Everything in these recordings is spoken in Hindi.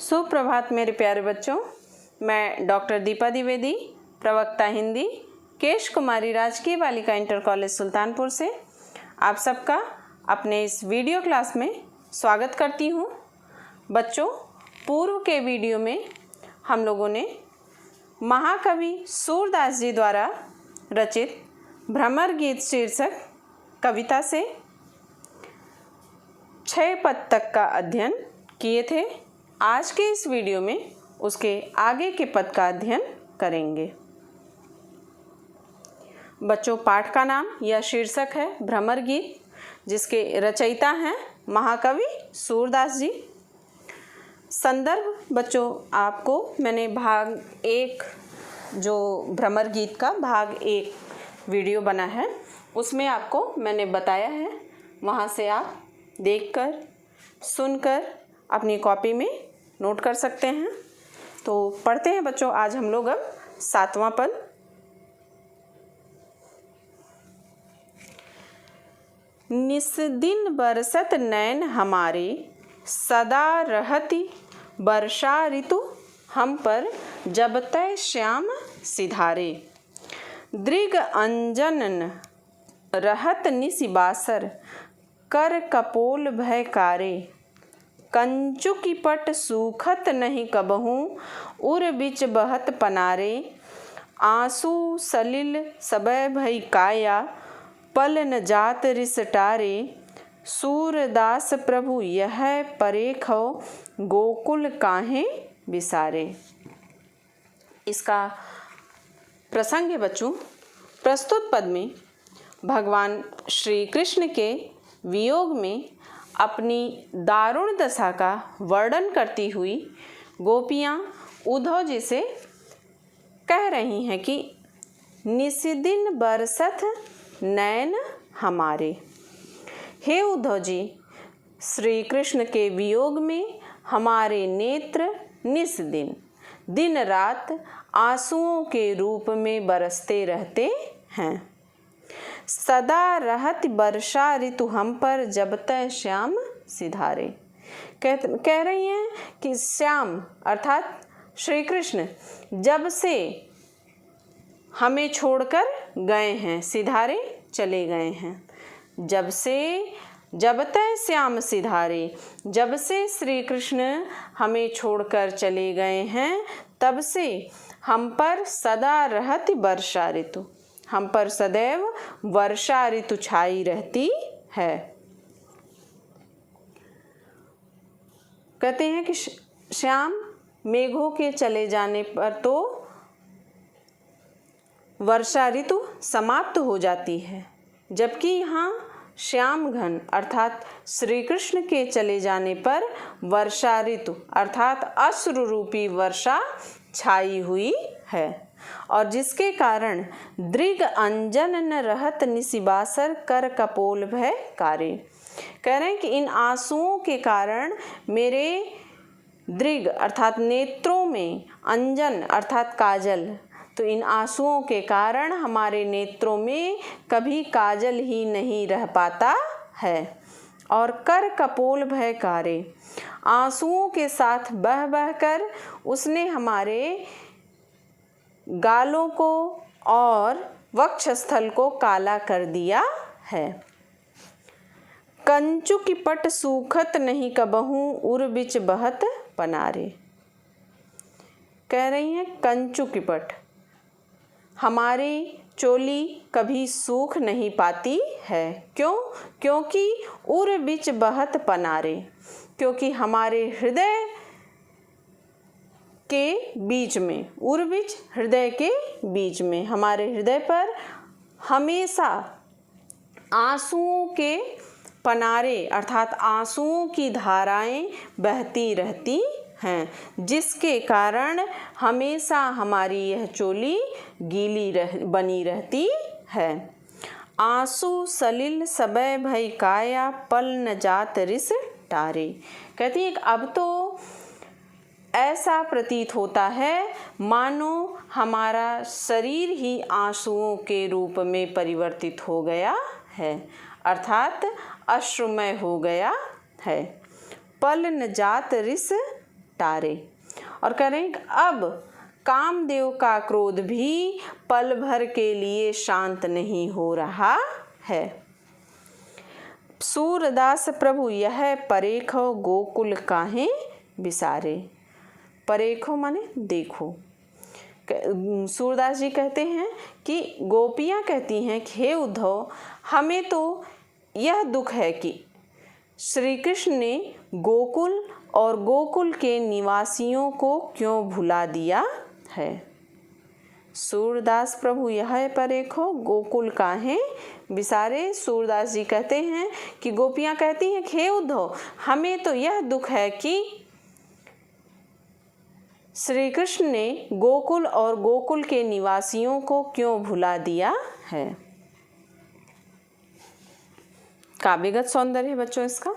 सुप्रभात मेरे प्यारे बच्चों। मैं डॉक्टर दीपा द्विवेदी, प्रवक्ता हिंदी, केश कुमारी राजकीय बालिका इंटर कॉलेज सुल्तानपुर से आप सबका अपने इस वीडियो क्लास में स्वागत करती हूँ। बच्चों, पूर्व के वीडियो में हम लोगों ने महाकवि सूरदास जी द्वारा रचित भ्रमर गीत शीर्षक कविता से 6 पद तक का अध्ययन किए थे। आज के इस वीडियो में उसके आगे के पद का अध्ययन करेंगे। बच्चों, पाठ का नाम या शीर्षक है भ्रमर गीत, जिसके रचयिता हैं महाकवि सूरदास जी। संदर्भ बच्चों, आपको मैंने भाग 1 जो भ्रमर गीत का भाग 1 वीडियो बना है उसमें आपको मैंने बताया है, वहाँ से आप देखकर सुनकर अपनी कॉपी में नोट कर सकते हैं। तो पढ़ते हैं बच्चों, आज हम लोग अब 7वां पद। निस दिन बरसत नैन हमारे, सदा रहती वर्षा ऋतु हम पर, जब तय श्याम सिधारे। दृग अंजन रहत निसिबासर, कर कपोल भयकारे। कंचुकी पट सूखत नहीं कबहू, उर बिच बहत पनारे। आंसू सलिल सबय भई काया, पल न जात रिस टारे। सूरदास प्रभु यह परेखौ, गोकुल काहे बिसारे। इसका प्रसंग है बच्चों, प्रस्तुत पद में भगवान श्री कृष्ण के वियोग में अपनी दारुण दशा का वर्णन करती हुई गोपियाँ उद्धव जी से कह रही हैं कि निसिदिन बरसत नैन हमारे। हे उद्धव जी, श्री कृष्ण के वियोग में हमारे नेत्र निस्दिन दिन रात आंसुओं के रूप में बरसते रहते हैं। सदा रहत वर्षा ऋतु हम पर, जब तय श्याम सिधारे। कह रही हैं कि श्याम अर्थात श्री कृष्ण जब से हमें छोड़कर गए हैं, सिधारे चले गए हैं। जब तय श्याम सिधारे, जब से श्री कृष्ण हमें छोड़कर चले गए हैं, तब से हम पर सदा रहती वर्षा ऋतु, हम पर सदैव वर्षा ऋतु छाई रहती है। कहते हैं कि श्याम मेघों के चले जाने पर तो वर्षा ऋतु समाप्त हो जाती है, जबकि यहाँ श्याम घन अर्थात श्री कृष्ण के चले जाने पर वर्षा ऋतु अर्थात अश्रु रूपी वर्षा छाई हुई है, और जिसके कारण दृग अंजन न रहत निसिबासर, कर कपोल भय कारे। कह रहे हैं कि इन आंसुओं के कारण मेरे दृग अर्थात नेत्रों में, अंजन अर्थात काजल, तो इन आंसुओं के कारण हमारे नेत्रों में कभी काजल ही नहीं रह पाता है। और कर कपोल भय कारे, आंसुओं के साथ बह बह कर उसने हमारे गालों को और वक्षस्थल को काला कर दिया है। कंचु की पट सूखत नहीं कबहू, उर बिच बहत पनारे। कह रही हैं कंचु की पट, हमारी चोली कभी सूख नहीं पाती है। क्यों? क्योंकि उर बिच बहत पनारे, क्योंकि हमारे हृदय के बीच में, उर बीच हृदय के बीच में, हमारे हृदय पर हमेशा आंसुओं के पनारे अर्थात आंसुओं की धाराएं बहती रहती हैं, जिसके कारण हमेशा हमारी यह चोली गीली बनी रहती है। आंसू सलिल सबय भई काया, पल न जात रिस टारे। कहती है अब तो ऐसा प्रतीत होता है मानो हमारा शरीर ही आंसुओं के रूप में परिवर्तित हो गया है, अर्थात अश्रुमय हो गया है। पल न जात रिस टारे। और कह रहे हैं कि अब कामदेव का क्रोध भी पल भर के लिए शांत नहीं हो रहा है। सूरदास प्रभु यह परेखो गोकुल काहे बिसारे। परेखो माने देखो। सूरदास जी कहते हैं कि गोपियाँ कहती हैं कि हे उद्धव, हमें तो यह दुख है कि श्री कृष्ण ने गोकुल और गोकुल के निवासियों को क्यों भुला दिया है। सूरदास प्रभु यह परेखो गोकुल काहे बिसारे। सूरदास जी कहते हैं कि गोपियाँ कहती हैं हे उद्धव, हमें तो यह दुख है कि श्री कृष्ण ने गोकुल और गोकुल के निवासियों को क्यों भुला दिया है। काव्यगत सौंदर्य बच्चों इसका।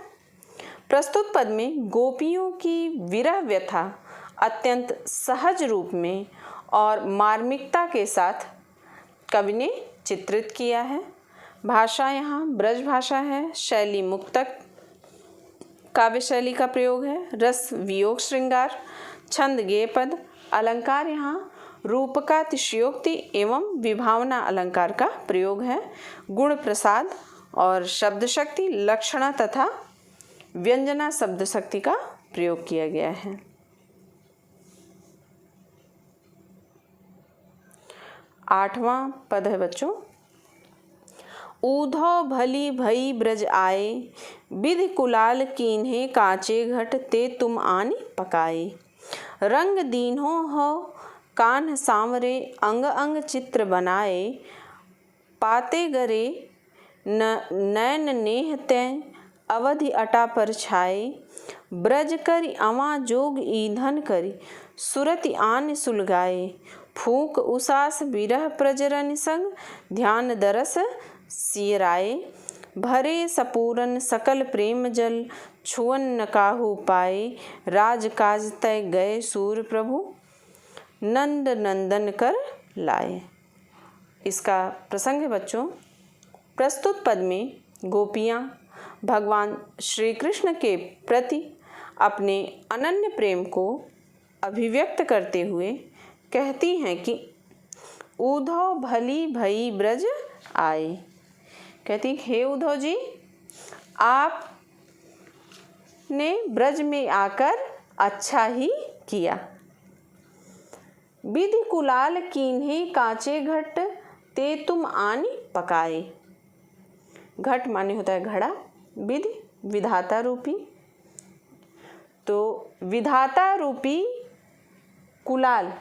प्रस्तुत पद में गोपियों की विरह व्यथा अत्यंत सहज रूप में और मार्मिकता के साथ कवि ने चित्रित किया है। भाषा यहाँ ब्रज भाषा है, शैली मुक्तक काव्य शैली का प्रयोग है, रस वियोग श्रृंगार, छंद गेय पद, अलंकार यहाँ रूपका तिशयोक्ति एवं विभावना अलंकार का प्रयोग है, गुण प्रसाद और शब्द शक्ति, लक्षणा तथा व्यंजना शब्द शक्ति का प्रयोग किया गया है। आठवां पद है बच्चों, ऊधो भली भई ब्रज आए, विधि कुलाल कीन्हे कांचे घट ते तुम आनी पकाए। रंग दीन्हो हो कान्ह सांवरे, अंग अंग चित्र बनाए, पाते गरे नैन नेह तैं, अवधि अटा पर छाए। ब्रज करि अवां जोग ईंधन करि, सुरति आन सुलगाए। फूक उसास विरह प्रजरन संग, ध्यान दरस सियराए। भरे सपूरन सकल प्रेम जल, छुअन न काहू पाए। राज काज तय गए सूर प्रभु, नंद नंदन कर लाए। इसका प्रसंग है बच्चों, प्रस्तुत पद में गोपियाँ भगवान श्री कृष्ण के प्रति अपने अनन्य प्रेम को अभिव्यक्त करते हुए कहती हैं कि उद्धव भली भई ब्रज आए। कहती हे उद्धव जी, आपने ब्रज में आकर अच्छा ही किया। विधि कुलाल कीन्हे कांचे घट, ते तुम आनी पकाए। घट माने होता है घड़ा, विधि विधाता रूपी, तो विधाता रूपी कुलाल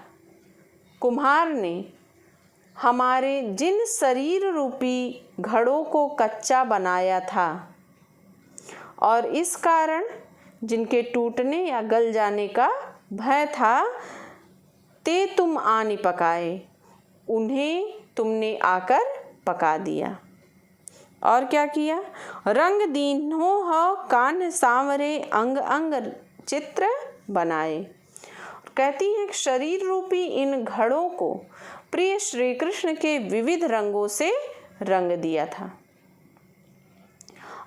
कुम्हार ने हमारे जिन शरीर रूपी घड़ों को कच्चा बनाया था और इस कारण जिनके टूटने या गल जाने का भय था, ते तुम आनी पकाए, उन्हें तुमने आकर पका दिया। और क्या किया, रंग दीन्हो हो कान सांवरे, अंग अंग चित्र बनाए। कहती है कि शरीर रूपी इन घड़ों को प्रिय श्री कृष्ण के विविध रंगों से रंग दिया था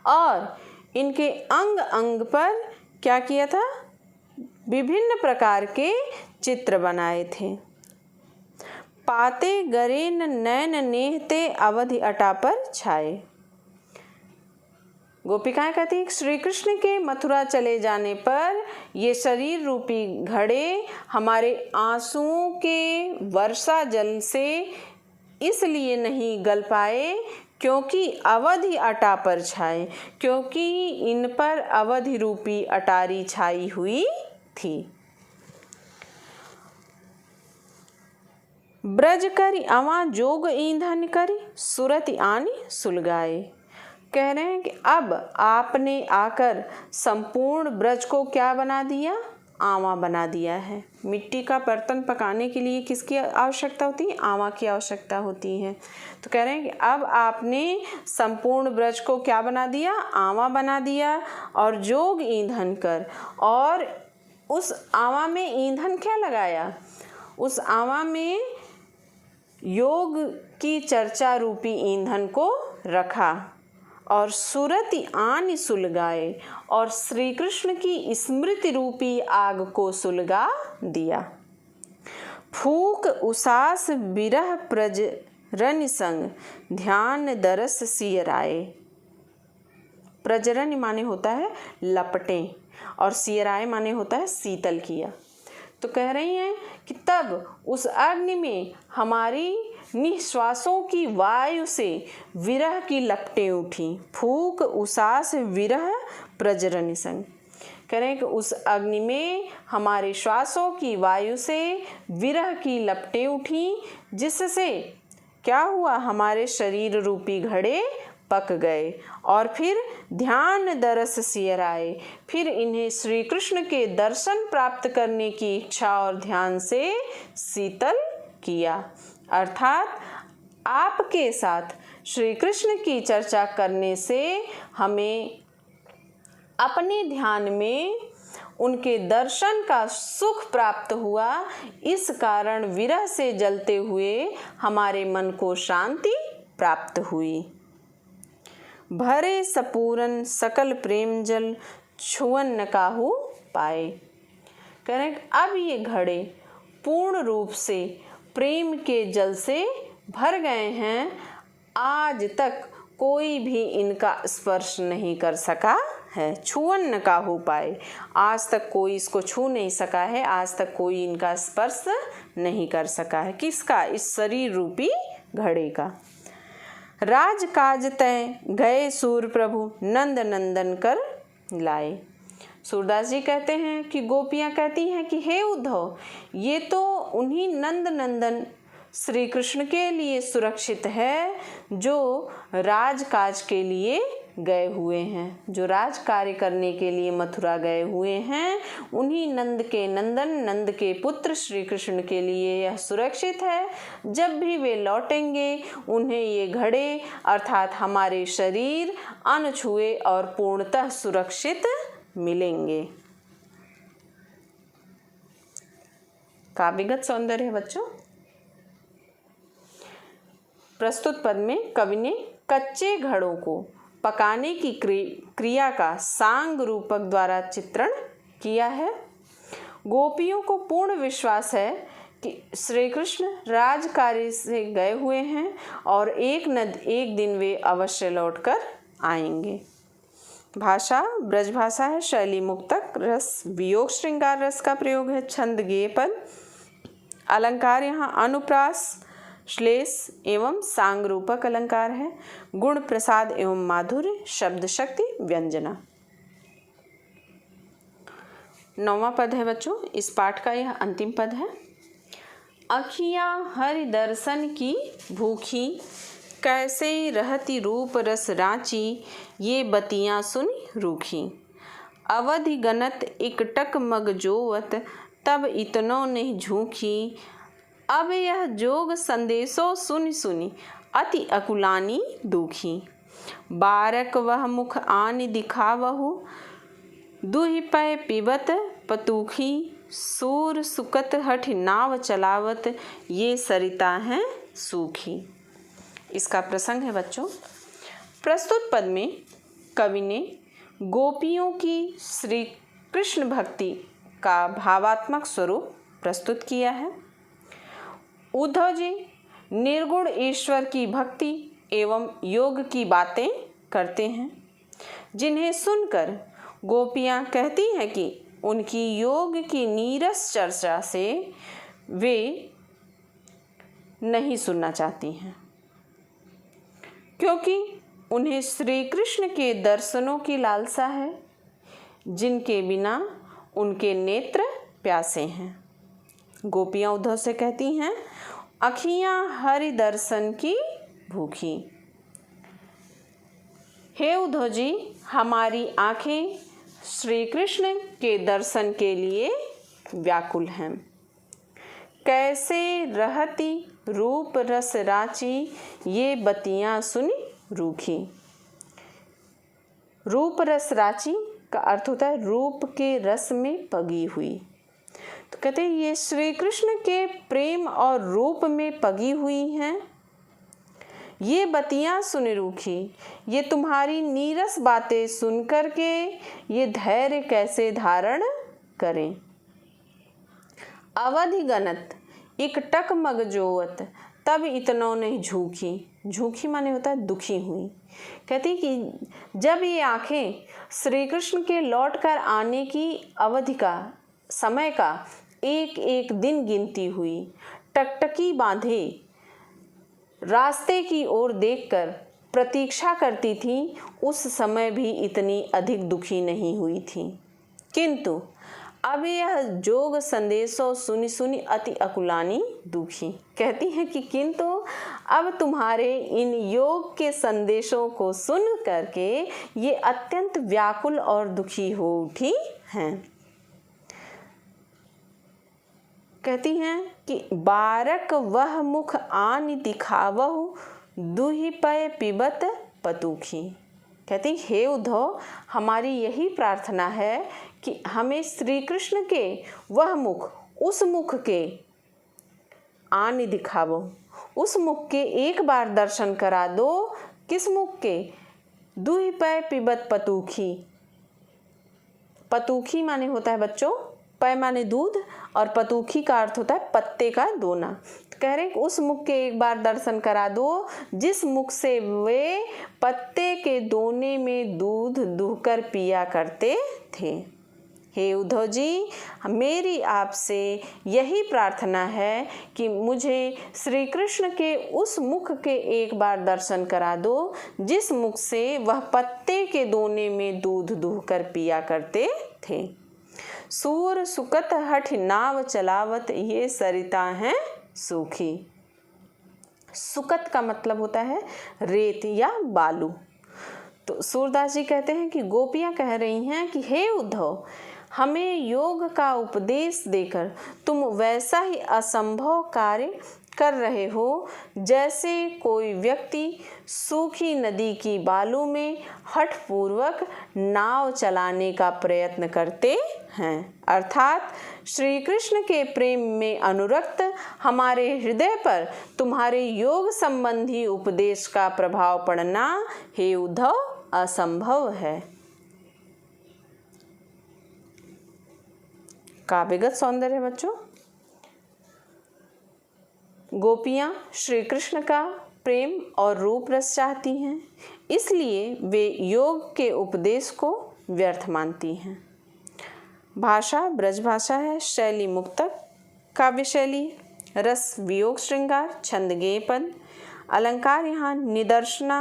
और इनके अंग अंग पर क्या किया था, विभिन्न प्रकार के चित्र बनाए थे। पाते गरेन नैन नेहते, अवधि अटा पर छाए। गोपिकाएं कहती हैं श्री कृष्ण के मथुरा चले जाने पर ये शरीर रूपी घड़े हमारे आंसुओं के वर्षा जल से इसलिए नहीं गल पाए क्योंकि अवधि अटा पर छाए, क्योंकि इन पर अवधि रूपी अटारी छाई हुई थी। ब्रज करि अवां जोग ईंधन करि, सुरति आनी सुलगाए। कह रहे हैं कि अब आपने आकर संपूर्ण ब्रज को क्या बना दिया, आवा बना दिया है। मिट्टी का बर्तन पकाने के लिए किसकी आवश्यकता होती है, आवा की आवश्यकता होती है। तो कह रहे हैं कि अब आपने संपूर्ण ब्रज को क्या बना दिया, आवा बना दिया और जोग ईंधन कर। और उस आवा में ईंधन क्या लगाया, उस आवा में योग की चर्चा रूपी ईंधन को रखा और सुरति आन सुलगाए और श्री कृष्ण की स्मृति रूपी आग को सुलगा दिया। फूक उसास बिरह प्रजरन संग ध्यान दरस सियराए। प्रजरन माने होता है लपटें और सियराए माने होता है शीतल किया। तो कह रही हैं कि तब उस अग्नि में हमारी निश्वासों की वायु से विरह की लपटें उठी। फूक उसास विरह प्रजरन संग, कह रहे हैं कि उस अग्नि में हमारे श्वासों की वायु से विरह की लपटें उठी, जिससे क्या हुआ, हमारे शरीर रूपी घड़े पक गए और फिर ध्यान दरस सियराए, फिर इन्हें श्री कृष्ण के दर्शन प्राप्त करने की इच्छा और ध्यान से शीतल किया। अर्थात आपके साथ श्री कृष्ण की चर्चा करने से हमें अपने ध्यान में उनके दर्शन का सुख प्राप्त हुआ। इस कारण विरह से जलते हुए हमारे मन को शांति प्राप्त हुई। भरे सपूरन सकल प्रेम जल छुअन न काहू पाए। कह रहे अब ये घड़े पूर्ण रूप से प्रेम के जल से भर गए हैं, आज तक कोई भी इनका स्पर्श नहीं कर सका है। छुअन न काहू पाए, आज तक कोई इसको छू नहीं सका है, आज तक कोई इनका स्पर्श नहीं कर सका है। किसका? इस शरीर रूपी घड़े का। राज काज तय गए सूर प्रभु नंद नंदन कर लाए। सूरदास जी कहते हैं कि गोपियाँ कहती हैं कि हे उद्धव, ये तो उन्हीं नंद नंदन श्री कृष्ण के लिए सुरक्षित है जो राजकाज के लिए गए हुए हैं, जो राज कार्य करने के लिए मथुरा गए हुए हैं। उन्हीं नंद के नंदन, नंद के पुत्र श्री कृष्ण के लिए यह सुरक्षित है। जब भी वे लौटेंगे उन्हें ये घड़े अर्थात हमारे शरीर अनछुए और पूर्णतः सुरक्षित मिलेंगे। काव्यगत सौंदर्य है बच्चों। प्रस्तुत पद में कवि ने कच्चे घड़ों को पकाने की क्रिया का सांग रूपक द्वारा चित्रण किया है। गोपियों को पूर्ण विश्वास है कि श्री कृष्ण राज कार्य से गए हुए हैं और एक दिन वे अवश्य लौटकर आएंगे। भाषा ब्रज भाषा है। शैली मुक्तक, रस वियोग श्रृंगार रस का प्रयोग है। छंद गेय पद। अलंकार यहाँ अनुप्रास, श्लेष एवं सांग रूपक अलंकार है। गुण प्रसाद एवं माधुर्य, शब्द शक्ति, व्यंजना। 9वां पद है बच्चों, इस पाठ का यह अंतिम पद है। अखियाँ हरि दर्शन की भूखी, कैसे रहती रूप रस रांची, ये बतियाँ सुन रूखी। अवधि गनत एकटक मग जोवत, तब इतनो नहीं झूठी। अब यह जोग संदेशो सुनि सुनि, अति अकुलानी दुखी। बारक वह मुख आनि दिखावहु, दुहि पै पिबत पतूखी। सूर सुकत हठ नाव चलावत, ये सरिता हैं सूखी। इसका प्रसंग है बच्चों। प्रस्तुत पद में कवि ने गोपियों की श्री कृष्ण भक्ति का भावात्मक स्वरूप प्रस्तुत किया है। उद्धव जी निर्गुण ईश्वर की भक्ति एवं योग की बातें करते हैं, जिन्हें सुनकर गोपियाँ कहती हैं कि उनकी योग की नीरस चर्चा से वे नहीं सुनना चाहती हैं, क्योंकि उन्हें श्री कृष्ण के दर्शनों की लालसा है, जिनके बिना उनके नेत्र प्यासे हैं। गोपियाँ उद्धव से कहती हैं, अखियाँ हरि दर्शन की भूखी। हे उद्धव जी, हमारी आँखें श्री कृष्ण के दर्शन के लिए व्याकुल हैं। कैसे रहती रूप रस रांची, ये बतियाँ सुनी रूखी। रूप रस रांची का अर्थ होता है रूप के रस में पगी हुई। तो कहते हैं ये श्री कृष्ण के प्रेम और रूप में पगी हुई हैं। ये बतियाँ सुन रूखी, ये तुम्हारी नीरस बातें सुन कर के ये धैर्य कैसे धारण करें। अवधि गनत एक टक मग जोवत, तब इतनो नहीं झूठी। झूठी माने होता है दुखी हुई। कहती कि जब ये आँखें श्री कृष्ण के लौट कर आने की अवधि का, समय का एक एक दिन गिनती हुई, टकटकी बांधे रास्ते की ओर देखकर प्रतीक्षा करती थी, उस समय भी इतनी अधिक दुखी नहीं हुई थी। किंतु अब यह जोग संदेशों सुनी सुनी अति अकुलानी दुखी। कहती हैं कि किंतु अब तुम्हारे इन योग के संदेशों को सुन करके ये अत्यंत व्याकुल और दुखी हो उठी हैं। कहती हैं कि बारक वह मुख आन दिखावहु, दुहि पय पिबत पतूखी। कहती हे उद्धव, हमारी यही प्रार्थना है कि हमें श्री कृष्ण के वह मुख, उस मुख के आन दिखावो, उस मुख के एक बार दर्शन करा दो। किस मुख के? दुहि पय पिबत पतूखी। पतूखी माने होता है बच्चों, पय माने दूध और पतूखी का अर्थ होता है पत्ते का दोना। कह रहे उस मुख के एक बार दर्शन करा दो जिस मुख से वे पत्ते के दोने में दूध दुहकर पिया करते थे। हे उद्धव जी, मेरी आपसे यही प्रार्थना है कि मुझे श्री कृष्ण के उस मुख के एक बार दर्शन करा दो जिस मुख से वह पत्ते के दोने में दूध दुहकर पिया करते थे। सूर सुकत हठ नाव चलावत, ये सरिता हैं सूखी। सुकत का मतलब होता है रेत या बालू। तो सूरदास जी कहते हैं कि गोपियां कह रही हैं कि हे उद्धव, हमें योग का उपदेश देकर तुम वैसा ही असंभव कार्य कर रहे हो जैसे कोई व्यक्ति सूखी नदी की बालू में हठपूर्वक नाव चलाने का प्रयत्न करते हैं। अर्थात श्री कृष्ण के प्रेम में अनुरक्त हमारे हृदय पर तुम्हारे योग संबंधी उपदेश का प्रभाव पड़ना, हे उद्धव, असंभव है। काव्यगत सौंदर्य बच्चों, गोपियाँ श्री कृष्ण का प्रेम और रूप रस चाहती हैं, इसलिए वे योग के उपदेश को व्यर्थ मानती हैं। भाषा ब्रज भाषा है, शैली मुक्तक, काव्य शैली, रस वियोग श्रृंगार, छंद गेय पद, अलंकार यहाँ निदर्शना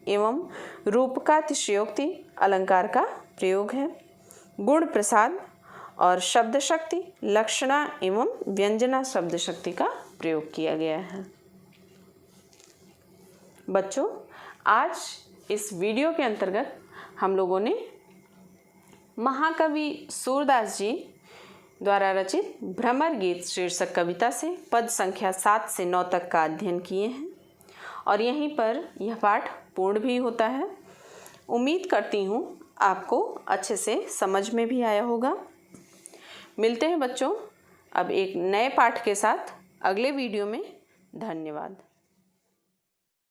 एवं रूप का अतिशयोक्ति अलंकार का प्रयोग है। गुण प्रसाद और शब्द शक्ति, लक्षणा एवं व्यंजना शब्द शक्ति का प्रयोग किया गया है। बच्चों, आज इस वीडियो के अंतर्गत हम लोगों ने महाकवि सूरदास जी द्वारा रचित भ्रमर गीत शीर्षक कविता से पद संख्या 7 से 9 तक का अध्ययन किए हैं और यहीं पर यह पाठ पूर्ण भी होता है। उम्मीद करती हूँ आपको अच्छे से समझ में भी आया होगा। मिलते हैं बच्चों अब एक नए पाठ के साथ अगले वीडियो में। धन्यवाद।